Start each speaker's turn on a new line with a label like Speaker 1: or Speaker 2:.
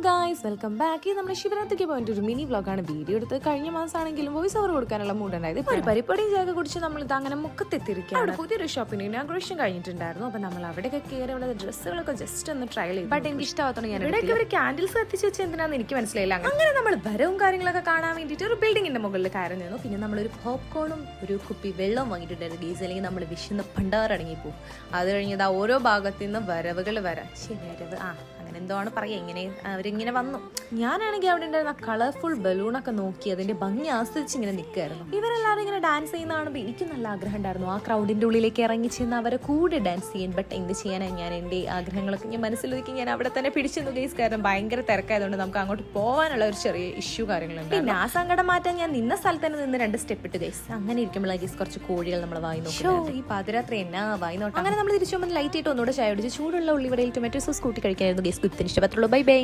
Speaker 1: Guys, welcome back. ഇത് നമ്മുടെ ശിവരാത്രിക്ക് പോയിട്ട് ഒരു മിനി വ്ളോഗാണ്. വീഡിയോ എടുത്ത് കഴിഞ്ഞ മാസമാണെങ്കിലും വോയിസ് ഓവർ കൊടുക്കാനുള്ള മൂഡ് ഉണ്ടായത്. ഇപ്പോൾ ഒരു പരിപ്പടിയും ചായ കുടിച്ച് നമ്മൾ ഇത് അങ്ങനെ മുക്കത്തെത്തിരിക്കുക. അവിടെ പുതിയൊരു ഷോപ്പിന് ഇനാഗ്രേഷൻ കഴിഞ്ഞിട്ടുണ്ടായിരുന്നു. അപ്പോൾ നമ്മൾ അവിടെയൊക്കെ കയറി ഉള്ള ഡ്രസ്സുകളൊക്കെ ജസ്റ്റ് ഒന്ന് ട്രൈ ചെയ്തു. ബട്ട് എനിക്ക് ഇഷ്ടമാകത്തോണ്ട് ഞാൻ ഇവിടെയൊക്കെ ഒരു ക്യാൻഡിൽസ് കത്തിച്ച് വെച്ച് എന്തിനാന്ന് എനിക്ക് മനസ്സിലായില്ല. അങ്ങനെ നമ്മൾ വരവും കാര്യങ്ങളൊക്കെ കാണാൻ വേണ്ടിയിട്ട് ഒരു ബിൽഡിങ്ങിന്റെ മുകളിൽ കയറി നിന്നു. പിന്നെ നമ്മളൊരു പോപ്കോണും ഒരു കുപ്പി വെള്ളം വാങ്ങിയിട്ടുണ്ടായിരുന്നു ഗീസ്. അല്ലെങ്കിൽ നമ്മൾ വിശന്ന് പണ്ടാറടങ്ങി പോകും. അത് കഴിഞ്ഞത് ഓരോ ഭാഗത്തു നിന്ന് വരവുകൾ വരാം. വരവ് അങ്ങനെ എന്തോ ആണ് പറയുക. ഇങ്ങനെ അവരിങ്ങനെ വന്നു. ഞാനാണെങ്കിൽ അവിടെ ഉണ്ടായിരുന്ന കളർഫുൾ ബലൂണൊക്കെ നോക്കി അതിന്റെ ഭംഗി ആസ്വദിച്ച് ഇങ്ങനെ നിൽക്കുകയായിരുന്നു. ഇവരെല്ലാവരും ഇങ്ങനെ ഡാൻസ് ചെയ്യുന്ന കാണുമ്പോൾ എനിക്ക് നല്ല ആഗ്രഹം ഉണ്ടായിരുന്നു ആ ക്രൗഡിന്റെ ഉള്ളിലേക്ക് ഇറങ്ങി ചെന്ന് അവരെ കൂടെ ഡാൻസ് ചെയ്യാൻ. ബട്ട് എന്ത് ചെയ്യാനാണ്, ഞാൻ എൻ്റെ ആഗ്രഹങ്ങളൊക്കെ ഞാൻ മനസ്സിലൊതുക്കി ഞാൻ അവിടെ തന്നെ പിടിച്ചു ഗൈസ്. കാരണം ഭയങ്കര തിരക്കായതുകൊണ്ട് നമുക്ക് അങ്ങോട്ട് പോകാനുള്ള ഒരു ചെറിയ ഇഷ്യൂ കാര്യങ്ങളുണ്ട്. പിന്നെ ആ സങ്കടം മാറ്റാൻ ഞാൻ നിന്ന സ്ഥലത്ത് തന്നെ നിന്ന് 2 സ്റ്റെപ്പ് ഇട്ട് ഗൈസ്. അങ്ങനെ ഇരിക്കുമ്പോൾ ഗൈസ് കുറച്ച് കോഴികൾ നമ്മൾ വായി നോക്കും. ഈ പാതിരാത്രി എന്നാ വായി നോട്ടം. അങ്ങനെ നമ്മൾ തിരിച്ചു പോകുമ്പോൾ ലൈറ്റ് ആയിട്ട് ഒന്നുകൂടെ ചായ കുടിച്ച് ചൂടുള്ള ഉള്ളിവടയിൽ ടൊമാറ്റോ സോസ് കൂട്ടി കഴിക്കായിരുന്നു ഗൈസ്. കുത്തിന് ഇഷ്ടപ്പെട്ടുള്ളൂ. Bye by.